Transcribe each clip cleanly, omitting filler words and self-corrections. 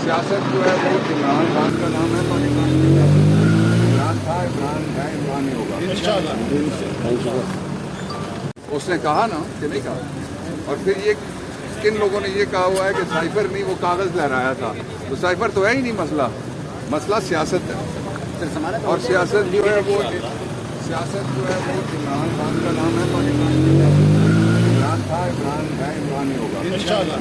सियासत जो है वो इमरान खान का नाम है, पाकिस्तान की सियासत इमरान था, इमरान है, इमरान ही होगा इंशाल्लाह। उसने कहा ना कि नहीं कहा। और फिर ये किन लोगों ने ये कहा हुआ है कि साइफर में वो कागज़ लहराया था, तो साइफर तो है ही नहीं मसला, मसला सियासत है। और सियासत जो है वो इमरान खान का नाम है, पाकिस्तान की सियासत इमरान था, इमरान है, इमरान ही होगा इंशाल्लाह।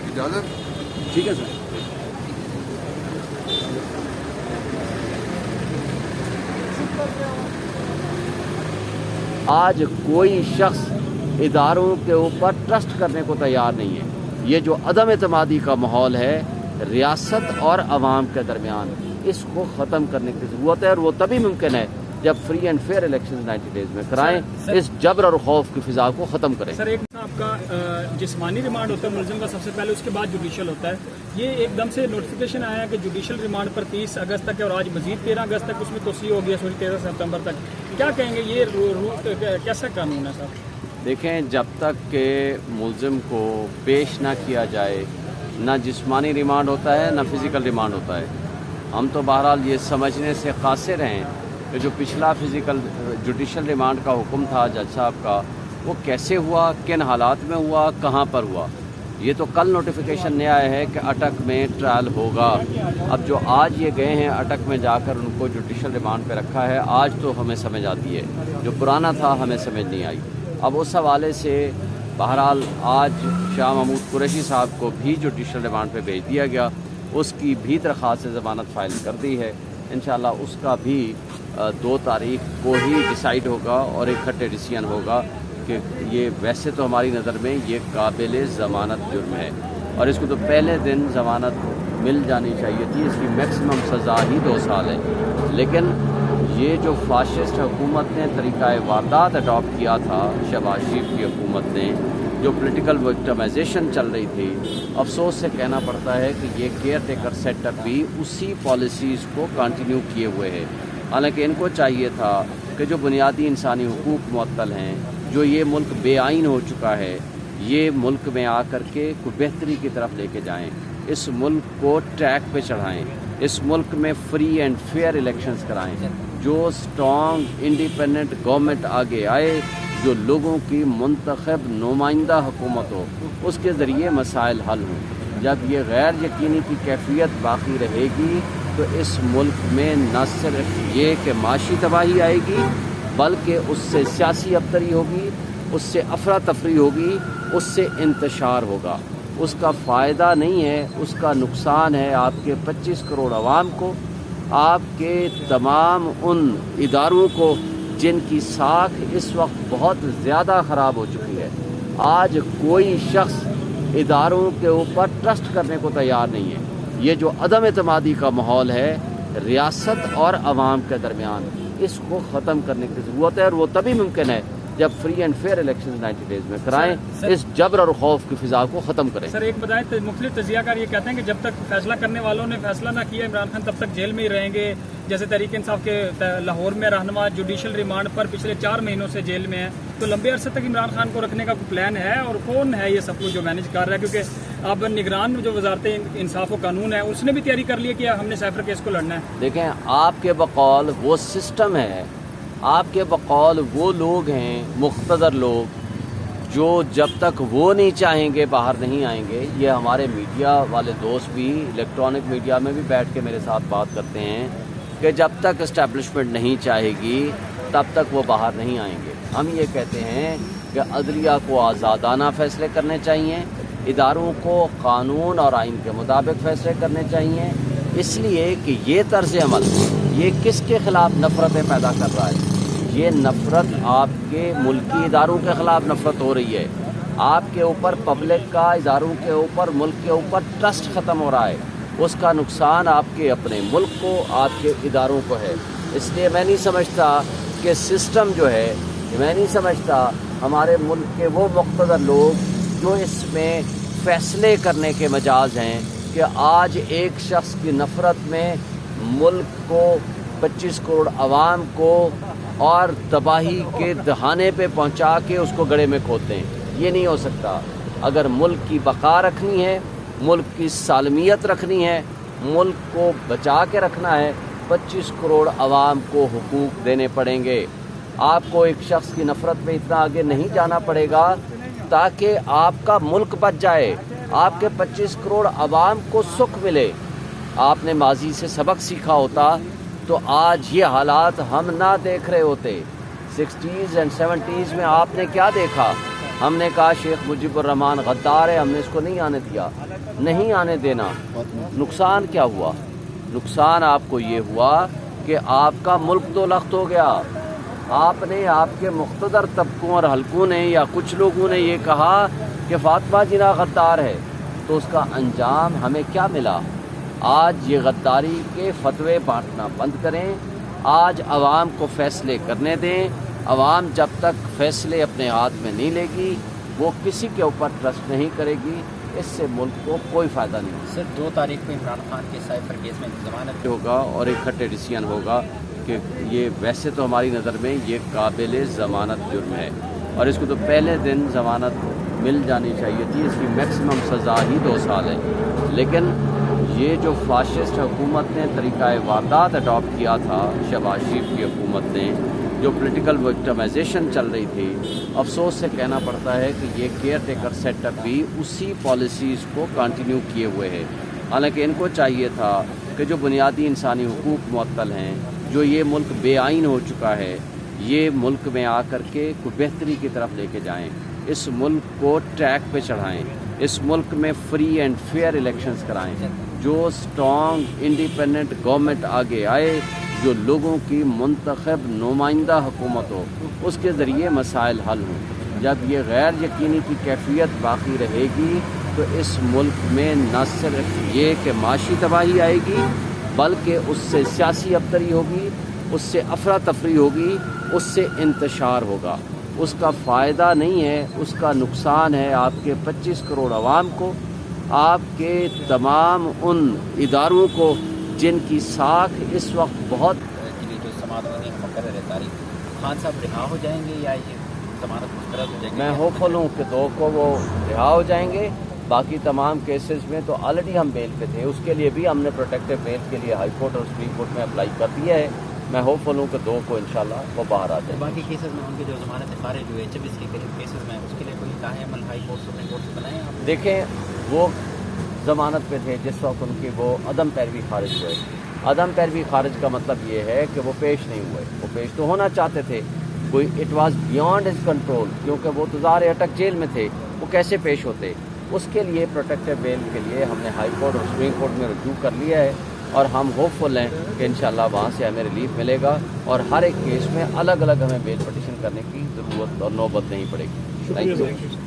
इजाज़त ठीक है सर। आज कोई शख्स इदारों के ऊपर ट्रस्ट करने को तैयार नहीं है। ये जो अदम एतमादी का माहौल है रियासत और अवाम के दरमियान, इसको ख़त्म करने की ज़रूरत है। और वो तभी मुमकिन है जब free and fair election 90 days में कराएं, इस जबर और खौफ की फिजा को ख़त्म करें। सर, एक आपका जिस्मानी रिमांड होता है मुलजिम का सबसे पहले, उसके बाद जुडिशल होता है। ये एकदम से नोटिफिकेशन आया है कि जुडिशल रिमांड पर 30 अगस्त तक है और आज मजीद 13 अगस्त तक उसमें तोसी हो गया, 13 सितंबर तक। क्या कहेंगे, ये कैसा कानून है सर? देखें, जब तक के मुलजिम को पेश ना किया जाए, ना जिस्मानी रिमांड होता है ना फिज़िकल रिमांड होता है। हम तो बहरहाल ये समझने से कासिर हैं कि जो पिछला फिज़िकल जुडिशल रिमांड का हुक्म था जज साहब का, वो कैसे हुआ, किन हालात में हुआ, कहाँ पर हुआ। ये तो कल नोटिफिकेशन नया आया है कि अटक में ट्रायल होगा। अब जो आज ये गए हैं अटक में जाकर उनको जुडिशल रिमांड पे रखा है, आज तो हमें समझ आती है, जो पुराना था हमें समझ नहीं आई। अब उस हवाले से बहरहाल आज शाह महमूद कुरैशी साहब को भी जुडिशल रिमांड पे भेज दिया गया, उसकी भी दरख्वास्त से ज़मानत फ़ाइल कर दी है। इंशाल्लाह उसका भी 2 तारीख को ही डिसाइड होगा और इकट्ठे डिसीजन होगा कि ये वैसे तो हमारी नज़र में ये काबिल ज़मानत जुर्म है और इसको तो पहले दिन ज़मानत मिल जानी चाहिए थी। इसकी मैक्सिमम सज़ा ही 2 साल है। लेकिन ये जो फाशिस्ट हुकूमत ने तरीक़ा वारदात अडॉप्ट किया था, शहबाज शरीफ की हुकूमत ने, जो पॉलिटिकल विक्टिमाइजेशन चल रही थी, अफसोस से कहना पड़ता है कि ये केयर टेकर सेटअप भी उसी पॉलिसीज़ को कंटिन्यू किए हुए है। हालांकि इनको चाहिए था कि जो बुनियादी इंसानी हुकूक मुअत्तल हैं, जो ये मुल्क बेआइन हो चुका है, ये मुल्क में आकर के कोई बेहतरी की तरफ लेके जाएं, इस मुल्क को ट्रैक पे चढ़ाएं, इस मुल्क में फ्री एंड फेयर इलेक्शंस कराएं, जो स्ट्रॉन्ग इंडिपेंडेंट गवर्नमेंट आगे आए, जो लोगों की मुंतखब नुमाइंदा हुकूमत हो, उसके ज़रिए मसाइल हल हों। जब ये गैर यकीनी की कैफियत बाकी रहेगी तो इस मुल्क में न सिर्फ ये कि माशी तबाही आएगी, बल्कि उससे सियासी अबतरी होगी, उससे अफरा तफरी होगी, उससे इंतशार होगा। उसका फ़ायदा नहीं है, उसका नुकसान है आपके 25 करोड़ अवाम को, आपके तमाम उन इदारों को जिनकी साख इस वक्त बहुत ज़्यादा ख़राब हो चुकी है। आज कोई शख्स इदारों के ऊपर ट्रस्ट करने को तैयार नहीं है। ये जो अदम एतमादी का माहौल है रियासत और अवाम के दरमियान, इसको ख़त्म करने की ज़रूरत है। और वो तभी मुमकिन है जब free and fair election 90 days में कराएं, इस जबर और खौफ की फिजा को ख़त्म करें। सर, एक बताएं, मुख्तलिफ तजियाकार ये कहते हैं कि जब तक फैसला करने वालों ने फैसला ना किया इमरान खान, तब तक जेल में ही रहेंगे। जैसे तहरीक इंसाफ के लाहौर में रहनुमा जुडिशल रिमांड पर पिछले 4 महीनों से जेल में है, तो लंबे अरसे तक इमरान खान को रखने का कोई प्लान है? और कौन है ये सब कुछ जो मैनेज कर रहा है? क्योंकि अब निगरान जो वजारत इंसाफ और कानून है, उसने भी तैयारी कर ली है कि हमने साइफर केस को लड़ना है। देखें, आपके बकौल वो सिस्टम है, आपके बकौल वो लोग हैं, मुख्तदर लोग, जो जब तक वो नहीं चाहेंगे बाहर नहीं आएंगे। ये हमारे मीडिया वाले दोस्त भी इलेक्ट्रॉनिक मीडिया में भी बैठ के मेरे साथ बात करते हैं कि जब तक इस्टेब्लिशमेंट नहीं चाहेगी तब तक वो बाहर नहीं आएंगे। हम ये कहते हैं कि अदलिया को आज़ादाना फ़ैसले करने चाहिए, इदारों को कानून और आइन के मुताबिक फ़ैसले करने चाहिए, इसलिए कि ये तर्ज़ अमल ये किसके ख़िलाफ़ नफ़रतें पैदा कर रहा है। ये नफ़रत आपके मुल्की इदारों के ख़िलाफ़ नफ़रत हो रही है, आपके ऊपर पब्लिक का, इदारों के ऊपर, मुल्क के ऊपर ट्रस्ट ख़त्म हो रहा है। उसका नुकसान आपके अपने मुल्क को, आपके इदारों को है। इसलिए मैं नहीं समझता कि सिस्टम जो है, मैं नहीं समझता हमारे मुल्क के वो मुक़्तदर लोग जो इसमें फ़ैसले करने के मजाज हैं कि आज एक शख्स की नफ़रत में मुल्क को 25 करोड़ आवाम को और तबाही के दहाने पे पहुंचा के उसको गड़े में खोते हैं। ये नहीं हो सकता। अगर मुल्क की बका रखनी है, मुल्क की सालमियत रखनी है, मुल्क को बचा के रखना है, 25 करोड़ आवाम को हुकूक देने पड़ेंगे। आपको एक शख्स की नफ़रत में इतना आगे नहीं जाना पड़ेगा ताकि आपका मुल्क बच जाए, आपके 25 करोड़ आवाम को सुख मिले। आपने माजी से सबक सीखा होता तो आज ये हालात हम ना देख रहे होते। 60s एंड 70s में आपने क्या देखा? हमने कहा शेख मुजीबुर रहमान गद्दार है, हमने इसको नहीं आने दिया, नहीं आने देना। नुकसान क्या हुआ? नुकसान आपको ये हुआ कि आपका मुल्क दो लख्त हो गया। आपने, आपके मुख्तदर तबकों और हलकों ने या कुछ लोगों ने ये कहा कि फातिमा जिना गद्दार है, तो उसका अंजाम हमें क्या मिला? आज ये गद्दारी के फतवे बांटना बंद करें। आज आवाम को फैसले करने दें। आवाम जब तक फैसले अपने हाथ में नहीं लेगी, वो किसी के ऊपर ट्रस्ट नहीं करेगी। इससे मुल्क को कोई फ़ायदा नहीं। सर 2 तारीख को इमरान खान के साइफर केस में ज़मानत होगा और इकट्ठे डिसीजन होगा कि ये वैसे तो हमारी नज़र में ये काबिल ज़मानत जुर्म है और इसको तो पहले दिन ज़मानत मिल जानी चाहिए थी। इसकी मैक्सिमम सज़ा ही 2 साल है। लेकिन ये जो फाशिस्ट हुकूमत ने तरीक़ा वारदात अडॉप्ट किया था, शहबाज शरीफ की हुकूमत ने, जो पॉलिटिकल विक्टिमाइजेशन चल रही थी, अफसोस से कहना पड़ता है कि ये केयर टेकर सेटअप भी उसी पॉलिसीज़ को कंटिन्यू किए हुए है। हालांकि इनको चाहिए था कि जो बुनियादी इंसानी हुकूक मुअत्तल हैं, जो ये मुल्क बेआइन हो चुका है, ये मुल्क में आकर के कुछ बेहतरी की तरफ लेके जाएं, इस मुल्क को ट्रैक पे चढ़ाएं, इस मुल्क में फ्री एंड फेयर इलेक्शंस कराएं, जो स्ट्रॉन्ग इंडिपेंडेंट गवर्नमेंट आगे आए, जो लोगों की मुंतखब नुमाइंदा हुकूमत हो, उसके ज़रिए मसाइल हल हों। जब ये गैर यकीनी की कैफियत बाकी रहेगी तो इस मुल्क में न सिर्फ ये कि माशी तबाही आएगी, बल्कि उससे सियासी अबतरी होगी, उससे अफरा तफरी होगी, उससे इंतशार होगा। उसका फ़ायदा नहीं है, उसका नुकसान है आपके 25 करोड़ आवाम को, आपके तमाम उन इदारों को जिनकी साख इस वक्त बहुत के लिए जो समाअत होनी है मुकर्रर है तारीख, खान साहब रिहा हो जाएंगे या ये ज़मानत मुस्तरद हो जाएगी? मैं होपफुल हूँ कि 2 को वो रिहा हो जाएंगे। बाकी तमाम केसेस में तो ऑलरेडी हम बेल पे थे, उसके लिए भी हमने प्रोटेक्टिव बेल के लिए हाई कोर्ट और सुप्रीम कोर्ट में अप्लाई कर दिया है। मैं होपफुल हूँ कि 2 को इंशाल्लाह वो बाहर आ जाए। बाकी केसेस में उनके जो ज़मानत खारिज हुए 24 के करीब केसेस में, उसके लिए कोई ताहे अमल हाई कोर्ट सुप्रीम कोर्ट से बनाए आप? देखें, वो ज़मानत पे थे जिस वक्त उनकी वो अदम पैरवी खारिज हुए। अदम पैरवी खारिज का मतलब ये है कि वो पेश नहीं हुए। वो पेश तो होना चाहते थे, कोई it was beyond his control, क्योंकि वो तो ज़ाहिर अटक जेल में थे, वो कैसे पेश होते। उसके लिए प्रोटेक्टिव बेल के लिए हमने हाई कोर्ट और सुप्रीम कोर्ट में रजू कर लिया है और हम होपफुल हैं कि इंशाल्लाह वहाँ से हमें रिलीफ मिलेगा और हर एक केस में अलग अलग हमें बेल पटिशन करने की ज़रूरत और नौबत नहीं पड़ेगी। Thank you.